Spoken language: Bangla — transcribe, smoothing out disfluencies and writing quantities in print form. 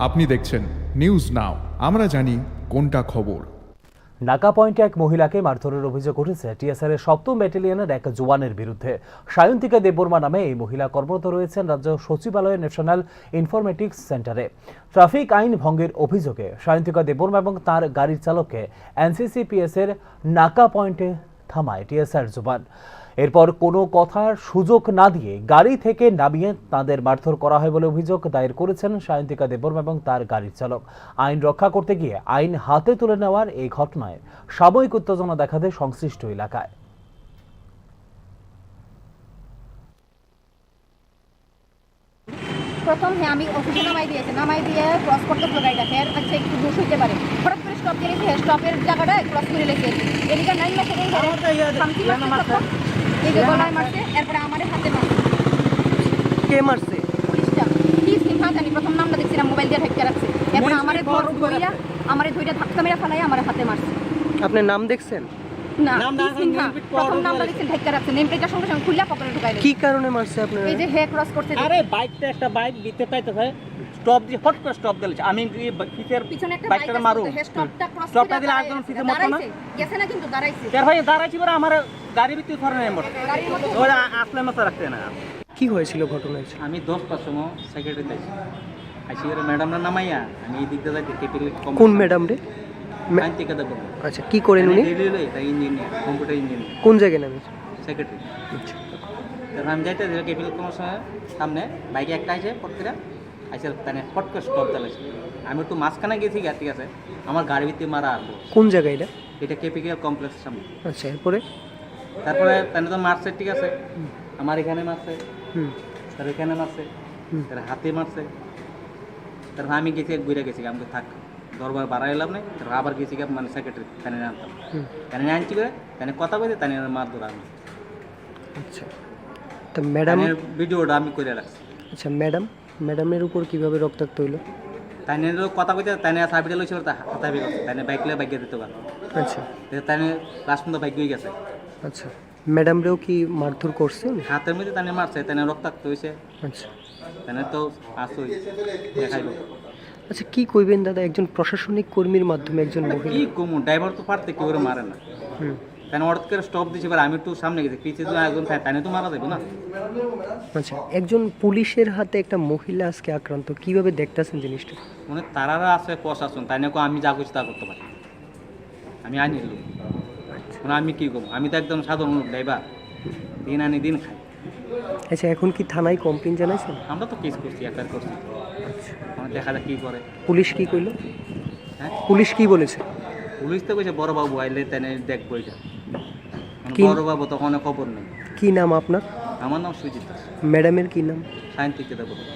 আপনি দেখছেন নিউজ নাও, আমরা জানি কোনটা খবর। নাকা পয়েন্টে এক মহিলাকে মারধরের অভিযোগ উঠেছে টিএসআর এর ৭ম ব্যাটালিয়নের এক জওয়ানের বিরুদ্ধে। সায়ন্তিকা দেববর্মা নামে এই মহিলা কর্মরত রয়েছেন রাজ্য সচিবালয়ের ন্যাশনাল ইনফরমেটিক্স সেন্টারে। ট্রাফিক আইন ভঙ্গের অভিযোগে সায়ন্তিকা দেববর্মা এবং তার গাড়ির চালককে এনসিসিপিএস এর নাকা পয়েন্টে থামায় টিএসআর জওয়ান। এরপর কোনো কথার সুযোগ না দিয়ে গাড়ি থেকে নামিয়ে তাদের মারধর করা হয় বলে অভিযোগ দায়ের করেছেন সায়ন্তিকা দেববর্মা এবং তার গাড়ির চালক। আইন রক্ষা করতে গিয়ে আইন হাতে তুলে নেওয়ার এই ঘটনায় সাময়িক উত্তেজনা দেখা দেয় সংশ্লিষ্ট এলাকায়। প্রথম আমি অফিসে নামাই দিয়ে ক্রস করতে গাড়িটা আচ্ছা একটু দোষ হইতে পারে, হঠাৎ করে স্টপ দিয়ে রেখে স্টপের জায়গাটা ক্রস করে রেখে এদিকে 9 মাসের এই যে গলায় মারছে, এরপরে আমার হাতে মারছে। কে মারছে? পুলিশটা কি সিনহা জানি, প্রথম নামটা দেখছিলাম মোবাইল দিয়ে ঢাকা রাখছে, এরপরে আমারে ধইরা ধাক্কা মেরা ফেলাই আমার হাতে মারছে। আপনি নাম দেখছেন? না, সিনহা প্রথম নামটা দেখছেন ঢাকা রাখছে, নেম প্লেটটা সঙ্গে সঙ্গে খুললা পকেটে ঢুকাই দিয়েছে। কি কারণে মারছে আপনারা? এই যে হে ক্রস করতে, আরে বাইকটা একটা বাইক দিতে চাইতেছে, স্টপ দিয়ে ফট করে স্টপ দিয়েছে। আমি পিছনে একটা বাইকটা মারু, হে স্টপটা ক্রস স্টপটা দিলে আরেকজন পিছে মত না গেছে না, কিন্তু দাঁড়াইছে। তার ভাই দাঁড়াইছি পরে আমার গাড়ি ভিতরে ধরে নেই মোট গাড়ির মধ্যে ওরা আসলে মতো রাখতে না। কি হয়েছিল ঘটনা? আমি 10টার সময় সেক্রেটারি আইসি ম্যাডামরা নামাইয়া আমি এই দিক দিয়ে যাইতে কেপিল কোন ম্যাডাম রে? সায়ন্তিকা দেববর্মা। আচ্ছা, কি করেন উনি? ইঞ্জিনিয়ার, কম্পিউটার ইঞ্জিনিয়ার, কোন জায়গায় নামেছে? সেক্রেটারি। আচ্ছা, তারপর আমি যাইতে কেপিল কোনো সামনে বাইকে একটা আইসে ফট করে আইসে তানে ফট করে স্টপ দিয়েছে। আমি একটু মাঝখানে গেছি, ঠিক আছে, আমার গাড়ি ভিতরে মারা আসবো। কোন জায়গায় এটা? এটা কেপিকেল কমপ্লেক্সের সামনে। আচ্ছা, এরপরে? তারপরে তানে তো মারছে, ঠিক আছে, আমার এখানে মারছে, তার এখানে মারছে, তার হাতে মারছে। তারপর আমি গেছি, ঘুরে গেছি, আমাকে থাক দরবার বাড়াই এলাম না। তারপর আবার গেছি মানে সেক্রেটারি তানে আনতাম, তানে আনছি করে তানে কথা বলতে তানে মার ধরা আমি। আচ্ছা, তো ম্যাডাম ভিডিওটা আমি করে রাখছি। আচ্ছা, ম্যাডামের উপর কিভাবে রক্তাক্ত হইলো? তাই কথা কইতে তাই সাবিটা লইছে, হাতাবি করছে, তাই বাইক দিতে পারে। আচ্ছা, তাই লাস্ট পর্যন্ত বাইক হয়ে গেছে। আচ্ছা, ম্যাডামরেও কি মারধর করছে? হাতের মধ্যে তাই মারছে, তাই রক্তাক্ত হয়েছে। আচ্ছা, তাই তো আসই দেখাইল। আচ্ছা, কি কইবেন দাদা, একজন প্রশাসনিক কর্মীর মাধ্যমে একজন কি মহিলা? কমু ড্রাইভার তো পারতে কেউ মারে না। তাই হঠাৎ করে স্টপ দিয়েছে, এবার আমি একটু সামনে গেছি, পিছিয়ে তো একজন তাই তো মারা যাবে না। আচ্ছা, একজন পুলিশের হাতে একটা মহিলা আজকে আক্রান্ত, কিভাবে দেখতেছেন জিনিসটা? মানে তারারা আছে প্রশাসন, তাই না আমি যা করছি তা করতে পারি, আমি আইনি লোক, মানে আমি কি করবো? আমি তো একদম সাধারণ লোক, ড্রাইভার, দিন আনি দিন খাই। আচ্ছা, এখন কি থানায় কমপ্লেন জানাইছেন? আমরা তো কেস করছি, এফআইআর করছি, মানে দেখা যাক কি করে। পুলিশ কি কইলো? হ্যাঁ, পুলিশ কি বলেছে? পুলিশ তো কইছে বড় বাবু আইলে তাই দেখবো এটা। কি? বড় বাবু তখন খবর নেই। কি নাম আপনার? আমার নাম সুজিত দাস। ম্যাডামের কি নাম? সায়ন্তিকা দেববর্মা।